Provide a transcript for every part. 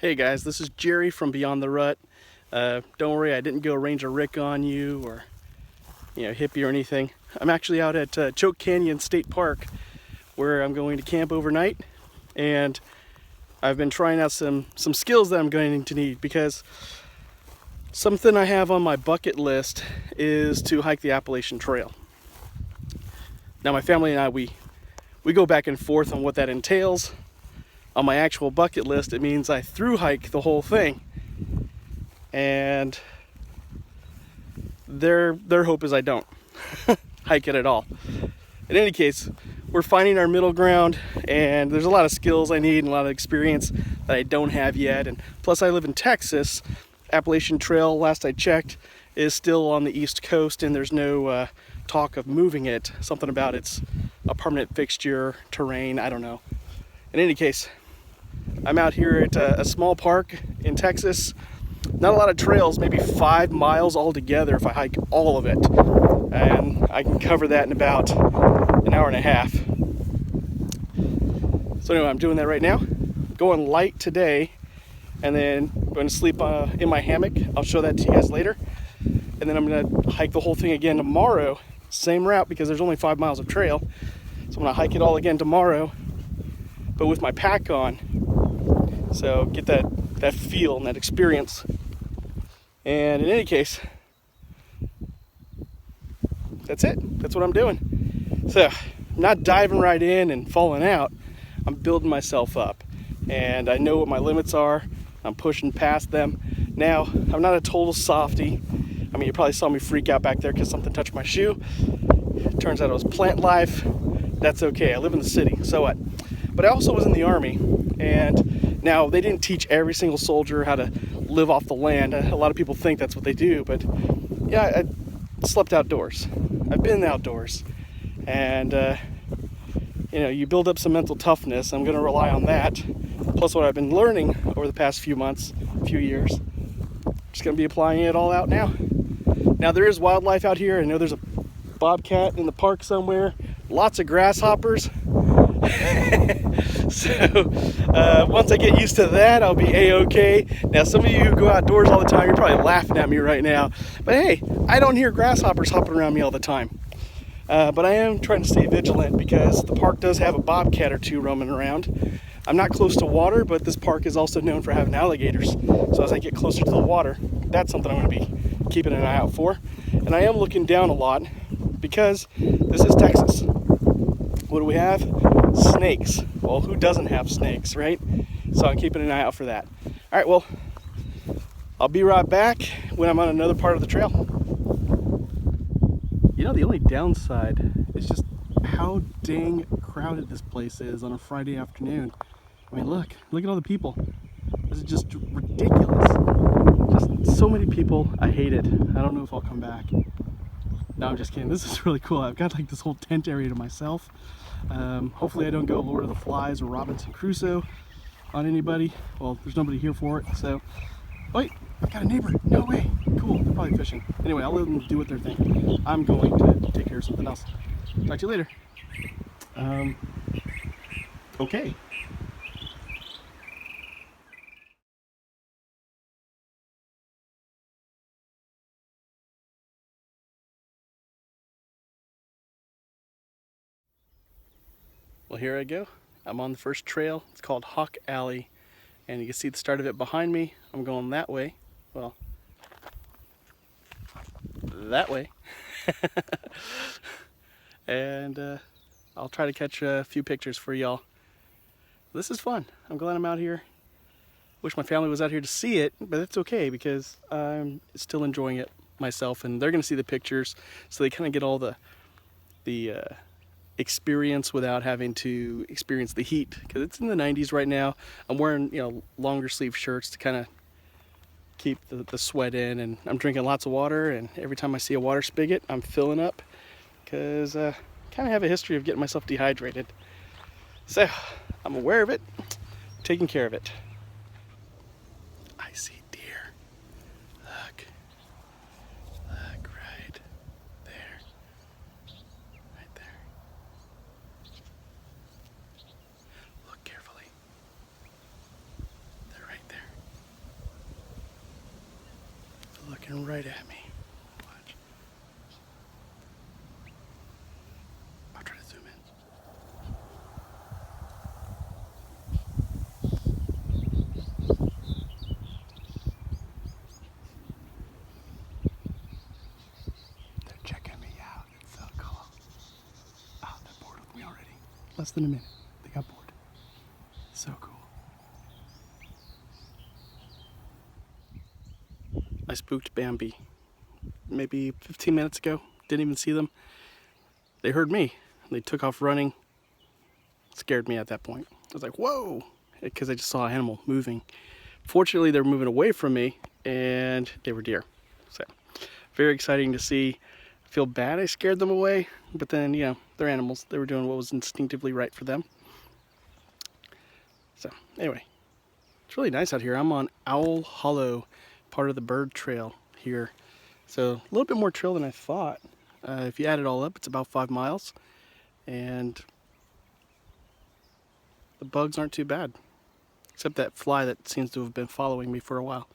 Hey guys, this is Jerry from Beyond the Rut. Don't worry, I didn't go Ranger Rick on you or hippie or anything. I'm actually out at Choke Canyon State Park where I'm going to camp overnight, and I've been trying out some skills that I'm going to need because something I have on my bucket list is to hike the Appalachian Trail. Now my family and I, we go back and forth on what that entails. On my actual bucket list, it means I thru hike the whole thing, and their hope is I don't hike it at all. In any case, we're finding our middle ground, and there's a lot of skills I need and a lot of experience that I don't have yet. And plus, I live in Texas. Appalachian Trail, last I checked, is still on the East Coast, and there's no talk of moving it. Something about it's a permanent fixture, terrain, I don't know. In any case, I'm out here at a small park in Texas. Not a lot of trails, maybe 5 miles altogether if I hike all of it. And I can cover that in about an hour and a half. So anyway, I'm doing that right now. Going light today, and then going to sleep in my hammock. I'll show that to you guys later. And then I'm going to hike the whole thing again tomorrow. Same route because there's only 5 miles of trail. So I'm going to hike it all again tomorrow, but with my pack on. So get that feel and that experience. And in any case, that's it. That's what I'm doing. So I'm not diving right in and falling out. I'm building myself up. And I know what my limits are. I'm pushing past them. Now, I'm not a total softie. I mean, you probably saw me freak out back there because something touched my shoe. Turns out it was plant life. That's okay. I live in the city. So what? But I also was in the Army, and now they didn't teach every single soldier how to live off the land. A lot of people think that's what they do, but yeah, I slept outdoors. I've been outdoors, and you build up some mental toughness. I'm going to rely on that. Plus what I've been learning over the past few months, few years. Just going to be applying it all out now. Now there is wildlife out here. I know there's a bobcat in the park somewhere. Lots of grasshoppers. So once I get used to that, I'll be a-okay. Now some of you who go outdoors all the time, you're probably laughing at me right now, but hey, I don't hear grasshoppers hopping around me all the time. But I am trying to stay vigilant because the park does have a bobcat or two roaming around. I'm not close to water, but this park is also known for having alligators. So as I get closer to the water, that's something I'm going to be keeping an eye out for. And I am looking down a lot because this is Texas. What do we have? Snakes. Well, who doesn't have snakes, right? So I'm keeping an eye out for that. All right, well, I'll be right back when I'm on another part of the trail. You know, the only downside is just how dang crowded this place is on a Friday afternoon. I mean, look at all the people. This is just ridiculous. Just so many people. I hate it. I don't know if I'll come back. No, I'm just kidding. This is really cool. I've got like this whole tent area to myself. Hopefully I don't go Lord of the Flies or Robinson Crusoe on anybody. Well, there's nobody here for it, so... Wait, I've got a neighbor. No way. Cool, they're probably fishing. Anyway, I'll let them do what they're thinking. I'm going to take care of something else. Talk to you later. Okay. Well, here I go. I'm on the first trail. It's called Hawk Alley, and you can see the start of it behind me. I'm going that way. Well, that way. And I'll try to catch a few pictures for y'all. This is fun. I'm glad I'm out here. Wish my family was out here to see it, but it's okay because I'm still enjoying it myself, and they're going to see the pictures, so they kind of get all the experience without having to experience the heat, because it's in the 90s right now. I'm wearing longer sleeve shirts to kind of keep the sweat in, and I'm drinking lots of water, and every time I see a water spigot I'm filling up because I kind of have a history of getting myself dehydrated. So I'm aware of it, taking care of it. I see deer. Look right there. Right there. Look carefully. They're right there. looking right at me. Watch. I'll try to zoom in. They're checking me out. It's so cool. Oh, they're bored with me already. Less than a minute. They got bored. So cool. I spooked Bambi maybe 15 minutes ago. Didn't even see them. They heard me. They took off running. Scared me at that point. I was like, whoa, because I just saw an animal moving. Fortunately, they were moving away from me, and they were deer. So, very exciting to see. I feel bad I scared them away, but then, you know, they're animals. They were doing what was instinctively right for them. So, anyway, it's really nice out here. I'm on Owl Hollow, part of the bird trail here. So, a little bit more trail than I thought. If you add it all up, it's about 5 miles. And the bugs aren't too bad. Except that fly that seems to have been following me for a while.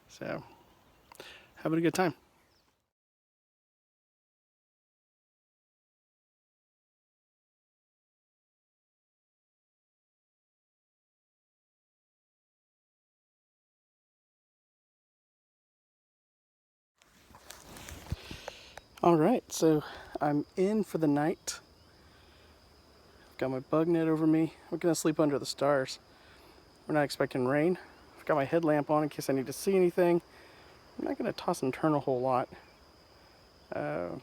So, having a good time. Alright, so I'm in for the night. Got my bug net over me. We're gonna sleep under the stars. We're not expecting rain. I've got my headlamp on in case I need to see anything. I'm not gonna toss and turn a whole lot. And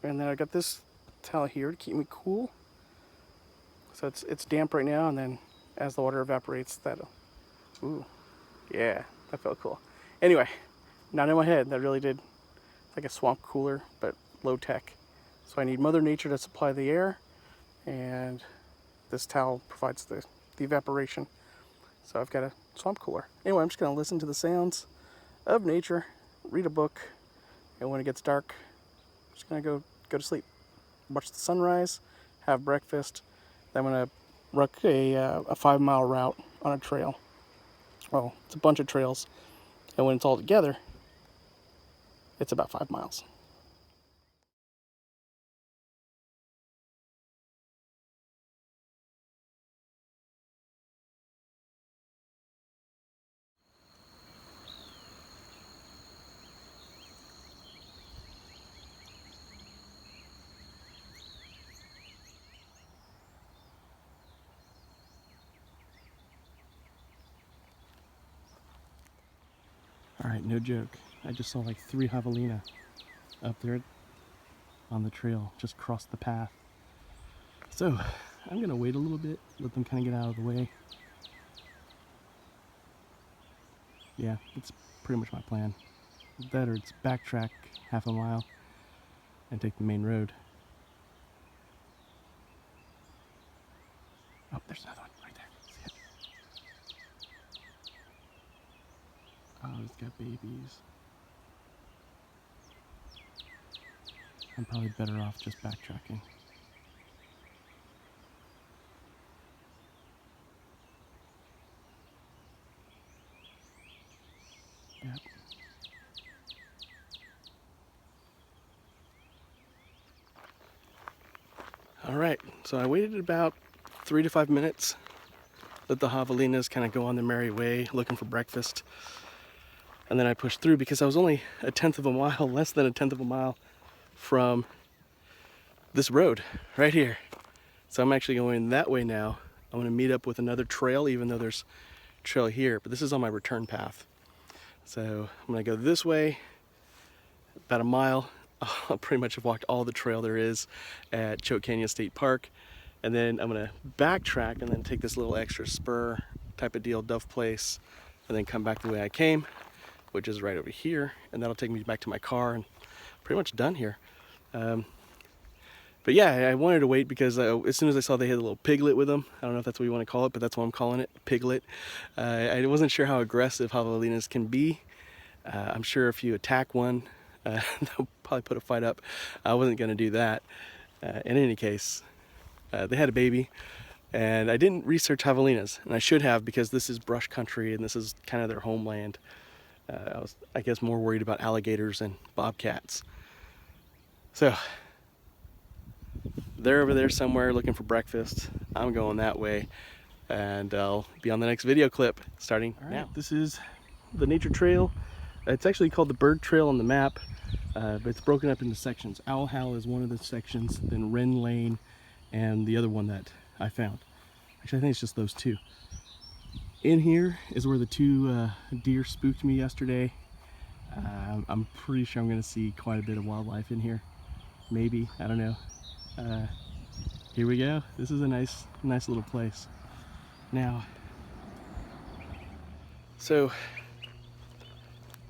then I got this towel here to keep me cool. So it's damp right now, and then as the water evaporates, that'll... Ooh, yeah, that felt cool. Anyway, not in my head. That really did... like a swamp cooler, but low tech. So I need Mother Nature to supply the air, and this towel provides the evaporation. So I've got a swamp cooler. Anyway, I'm just gonna listen to the sounds of nature, read a book, and when it gets dark, I'm just gonna go to sleep. Watch the sunrise, have breakfast. Then I'm gonna ruck a 5-mile route on a trail. Well, it's a bunch of trails, and when it's all together, it's about 5 miles. Alright, no joke. I just saw like 3 javelina up there on the trail, just crossed the path. So, I'm gonna wait a little bit, let them kind of get out of the way. Yeah, it's pretty much my plan. That or it's backtrack half a mile and take the main road. Oh, there's another one right there. See it? Oh, it's got babies. I'm probably better off just backtracking. Yep. Alright, so I waited about 3 to 5 minutes. Let the javelinas kind of go on their merry way looking for breakfast. And then I pushed through because I was only a 1/10 of a mile, less than a 1/10 of a mile from this road right here. So I'm actually going that way now. I'm going to meet up with another trail, even though there's trail here, but this is on my return path. So I'm going to go this way about a mile. I'll pretty much have walked all the trail there is at Choke Canyon State Park. And then I'm going to backtrack and then take this little extra spur type of deal, Dove Place, and then come back the way I came, which is right over here. And that'll take me back to my car and pretty much done here. But yeah, I wanted to wait because as soon as I saw they had a little piglet with them, I don't know if that's what you want to call it, but that's what I'm calling it, piglet. I wasn't sure how aggressive javelinas can be. I'm sure if you attack one, they'll probably put a fight up. I wasn't going to do that. In any case, they had a baby, and I didn't research javelinas, and I should have because this is brush country and this is kind of their homeland. I was, I guess, more worried about alligators and bobcats. So they're over there somewhere looking for breakfast. I'm going that way, and I'll be on the next video clip starting now. This is the nature trail. It's actually called the bird trail on the map, but it's broken up into sections. Owl Howl is one of the sections, then Wren Lane, and the other one that I found. Actually, I think it's just those two. In here is where the two deer spooked me yesterday. I'm pretty sure I'm going to see quite a bit of wildlife in here. Maybe, I don't know. Here we go. This is a nice little place. Now, so,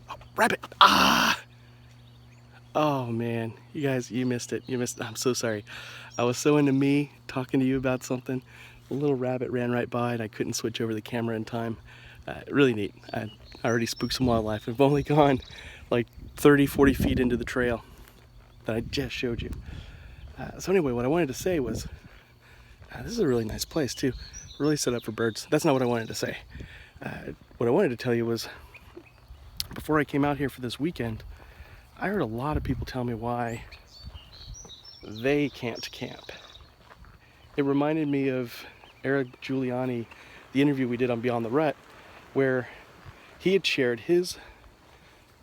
oh, rabbit! Ah! Oh man, you guys, you missed it. I'm so sorry. I was so into me talking to you about something. A little rabbit ran right by and I couldn't switch over the camera in time. Really neat. I already spooked some wildlife. I've only gone like 30, 40 feet into the trail that I just showed you. So anyway, what I wanted to say was, this is a really nice place too. Really set up for birds. That's not what I wanted to say. What I wanted to tell you was, before I came out here for this weekend, I heard a lot of people tell me why they can't camp. It reminded me of Eric Giuliani, the interview we did on Beyond the Rut, where he had shared his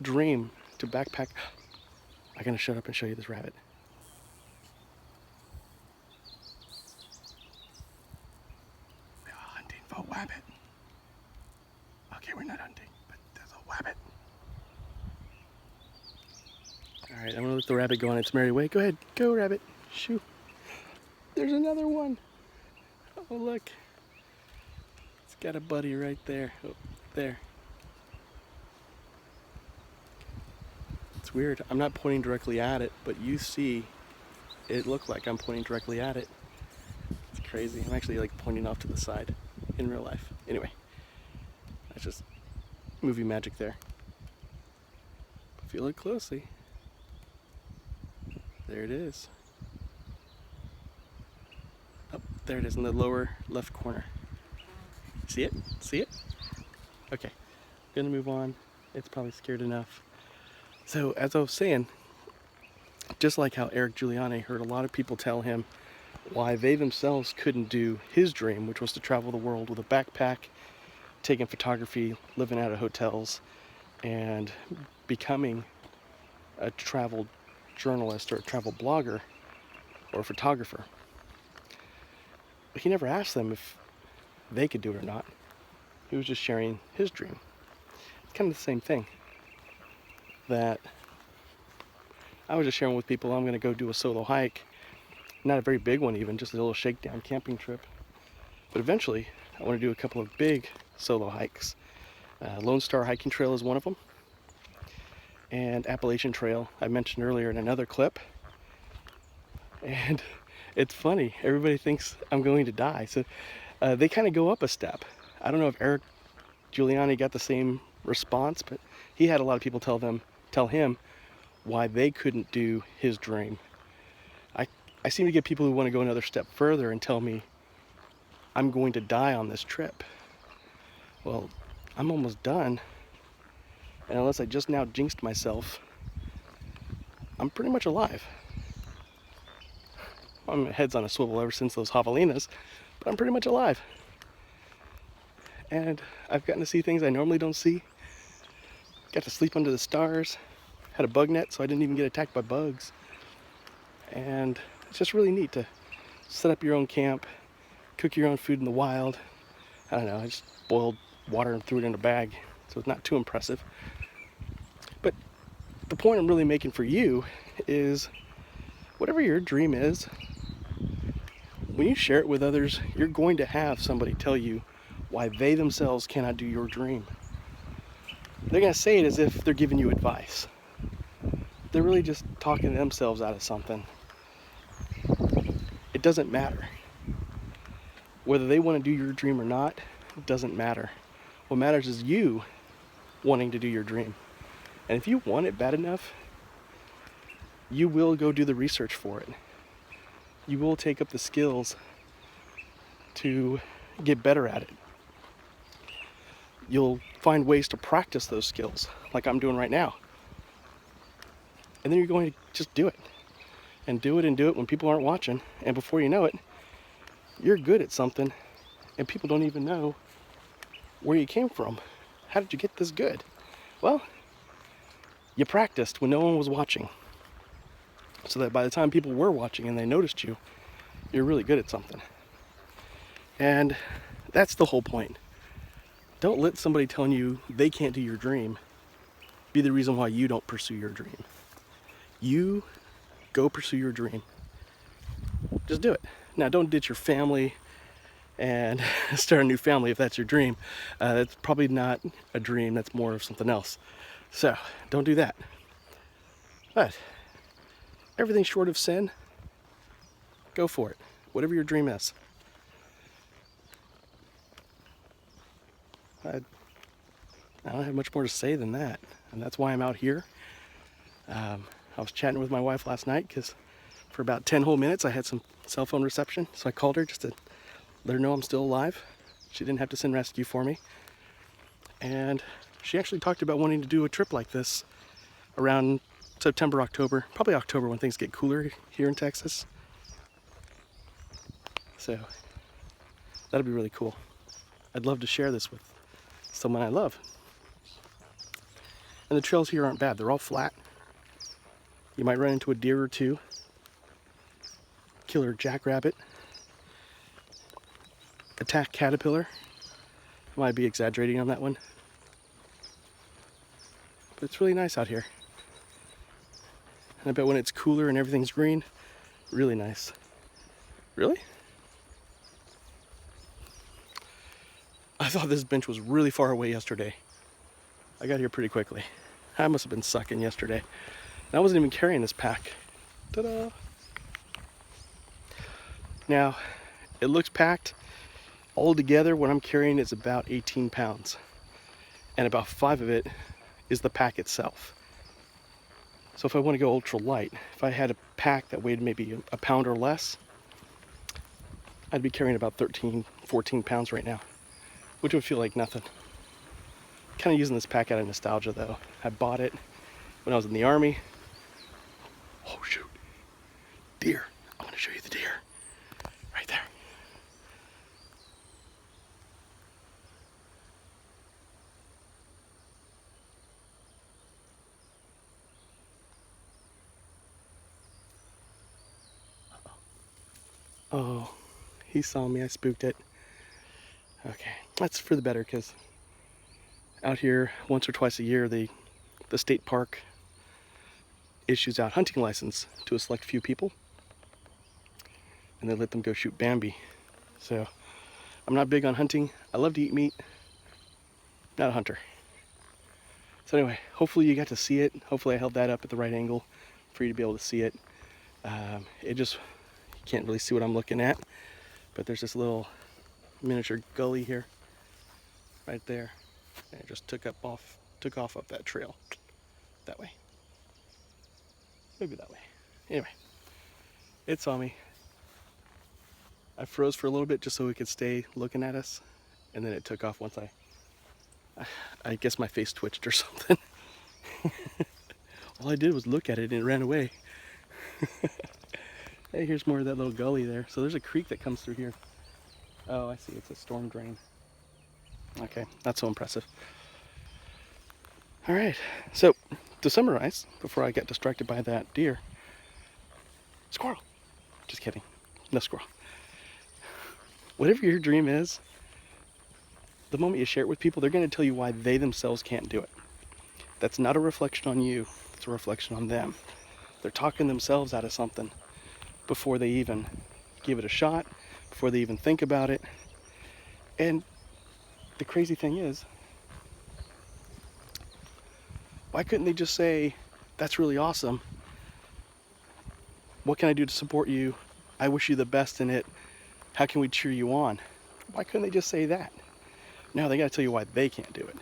dream to backpack. I'm gonna shut up and show you this rabbit. We are hunting for rabbit. Okay, we're not hunting, but there's a rabbit. All right, I'm gonna let the rabbit go on its merry way. Go ahead, go rabbit, shoo. There's another one. Oh look, it's got a buddy right there. Oh, there. It's weird, I'm not pointing directly at it, but you see it look like I'm pointing directly at it. It's crazy. I'm actually like pointing off to the side in real life. Anyway, that's just movie magic there. If you look closely, there it is. Oh, there it is in the lower left corner. See it? See it? Okay, gonna move on. It's probably scared enough. So as I was saying, just like how Eric Giuliani heard a lot of people tell him why they themselves couldn't do his dream, which was to travel the world with a backpack, taking photography, living out of hotels, and becoming a travel journalist or a travel blogger or a photographer. But he never asked them if they could do it or not. He was just sharing his dream. It's kind of the same thing that I was just sharing with people. I'm going to go do a solo hike, not a very big one even, just a little shakedown camping trip. But eventually I want to do a couple of big solo hikes. Lone Star Hiking Trail is one of them, and Appalachian Trail I mentioned earlier in another clip. And it's funny, everybody thinks I'm going to die, so they kind of go up a step. I don't know if Eric Giuliani got the same response, but he had a lot of people tell him why they couldn't do his dream. I seem to get people who want to go another step further and tell me I'm going to die on this trip. Well, I'm almost done, and unless I just now jinxed myself, I'm pretty much alive. My head's on a swivel ever since those javelinas, but I'm pretty much alive. And I've gotten to see things I normally don't see. Got to sleep under the stars. Had a bug net, so I didn't even get attacked by bugs. And it's just really neat to set up your own camp, cook your own food in the wild. I don't know, I just boiled water and threw it in a bag, so it's not too impressive. But the point I'm really making for you is, whatever your dream is, when you share it with others, you're going to have somebody tell you why they themselves cannot do your dream. They're going to say it as if they're giving you advice. They're really just talking themselves out of something. It doesn't matter. Whether they want to do your dream or not, it doesn't matter. What matters is you wanting to do your dream. And if you want it bad enough, you will go do the research for it. You will take up the skills to get better at it. you'll find ways to practice those skills like I'm doing right now. And then you're going to just do it and do it and do it when people aren't watching. And before you know it, you're good at something and people don't even know where you came from. How did you get this good? Well, you practiced when no one was watching, so that by the time people were watching and they noticed you, you're really good at something. And that's the whole point. Don't let somebody telling you they can't do your dream be the reason why you don't pursue your dream. You go pursue your dream. Just do it. Now, don't ditch your family and start a new family if that's your dream. That's probably not a dream, that's more of something else. So, don't do that. But everything short of sin, go for it. Whatever your dream is. I don't have much more to say than that. And that's why I'm out here. I was chatting with my wife last night because for about 10 whole minutes I had some cell phone reception. So I called her just to let her know I'm still alive. She didn't have to send rescue for me. And she actually talked about wanting to do a trip like this around September, October, probably October when things get cooler here in Texas. So that'll be really cool. I'd love to share this with someone I love. And the trails here aren't bad. They're all flat. You might run into a deer or two, killer jackrabbit, attack caterpillar. I might be exaggerating on that one. But it's really nice out here. And I bet when it's cooler and everything's green, really nice. Really? I thought this bench was really far away yesterday. I got here pretty quickly. I must have been sucking yesterday. And I wasn't even carrying this pack. Ta-da! Now, it looks packed. All together, what I'm carrying is about 18 pounds. And about 5 of it is the pack itself. So if I want to go ultra light, if I had a pack that weighed maybe a pound or less, I'd be carrying about 13, 14 pounds right now, which would feel like nothing. Kind of using this pack out of nostalgia though. I bought it when I was in the Army. Oh shoot, deer. I want to show you the deer. Right there. Oh, he saw me. I spooked it. Okay, that's for the better because out here once or twice a year the state park issues out hunting license to a select few people and they let them go shoot Bambi. So I'm not big on hunting. I love to eat meat, not a hunter. So anyway, hopefully you got to see it. Hopefully I held that up at the right angle for you to be able to see it. You can't really see what I'm looking at, but there's this little miniature gully here, right there, and it just took off up that trail, that way, maybe that way. Anyway, it saw me. I froze for a little bit just so it could stay looking at us, and then it took off once I guess my face twitched or something. All I did was look at it and it ran away. Hey, here's more of that little gully there. So there's a creek that comes through here. Oh, I see, it's a storm drain. Okay, not so impressive. All right, so to summarize, before I get distracted by that deer, squirrel. Just kidding, no squirrel. Whatever your dream is, the moment you share it with people, they're going to tell you why they themselves can't do it. That's not a reflection on you, it's a reflection on them. They're talking themselves out of something before they even give it a shot, before they even think about it. And the crazy thing is, why couldn't they just say, that's really awesome. What can I do to support you? I wish you the best in it. How can we cheer you on? Why couldn't they just say that? Now they got to tell you why they can't do it.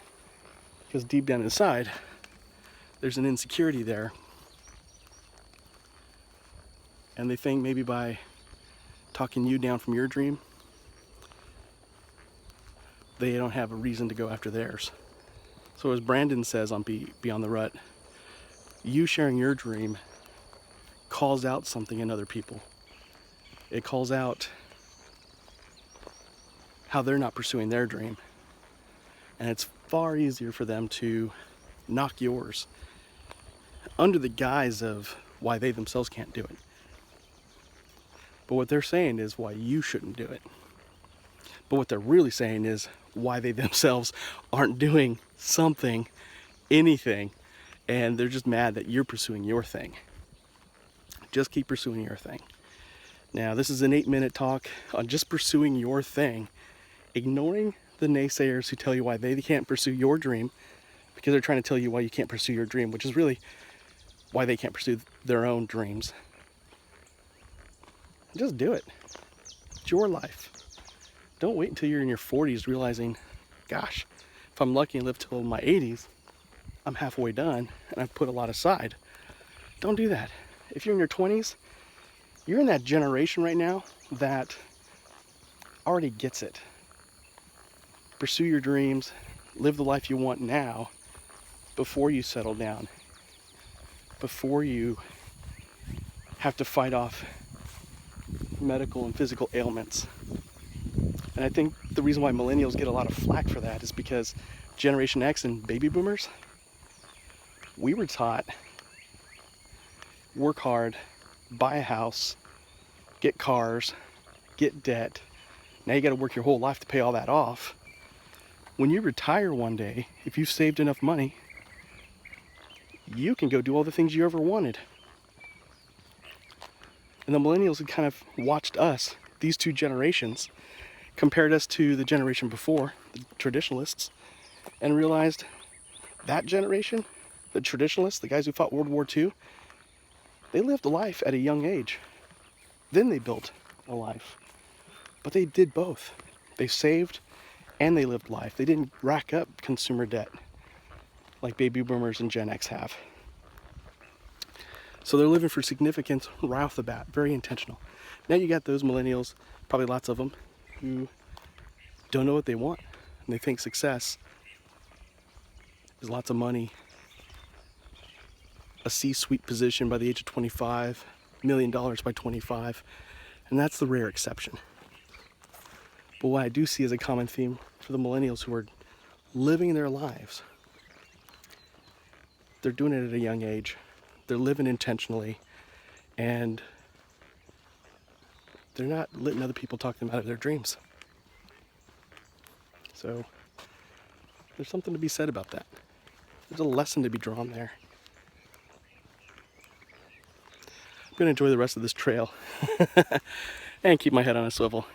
Because deep down inside, there's an insecurity there. And they think maybe by talking you down from your dream, they don't have a reason to go after theirs. So as Brandon says on Beyond the Rut, you sharing your dream calls out something in other people. It calls out how they're not pursuing their dream. And it's far easier for them to knock yours under the guise of why they themselves can't do it. But what they're saying is why you shouldn't do it. But what they're really saying is why they themselves aren't doing something, anything, and they're just mad that you're pursuing your thing. Just keep pursuing your thing. Now, this is an 8-minute talk on just pursuing your thing, ignoring the naysayers who tell you why they can't pursue your dream, because they're trying to tell you why you can't pursue your dream, which is really why they can't pursue their own dreams. Just do it. It's your life. Don't wait until you're in your 40s realizing, gosh, if I'm lucky and live till my 80s, I'm halfway done and I've put a lot aside. Don't do that. If you're in your 20s, you're in that generation right now that already gets it. Pursue your dreams, live the life you want now before you settle down, before you have to fight off medical and physical ailments. And I think the reason why millennials get a lot of flack for that is because Generation X and baby boomers, we were taught work hard, buy a house, get cars, get debt. Now you got to work your whole life to pay all that off. When you retire one day, if you've saved enough money, you can go do all the things you ever wanted. And the millennials had kind of watched us, these two generations, compared us to the generation before, the traditionalists, and realized that generation, the traditionalists, the guys who fought World War II, they lived a life at a young age. Then they built a life. But they did both. They saved and they lived life. They didn't rack up consumer debt like baby boomers and Gen X have. So they're living for significance right off the bat, very intentional. Now you got those millennials, probably lots of them, who don't know what they want. And they think success is lots of money, a C-suite position by the age of 25, $1 million by 25, and that's the rare exception. But what I do see as a common theme for the millennials who are living their lives, they're doing it at a young age, they're living intentionally, and they're not letting other people talk them out of their dreams. So there's something to be said about that. There's a lesson to be drawn there. I'm going to enjoy the rest of this trail and keep my head on a swivel.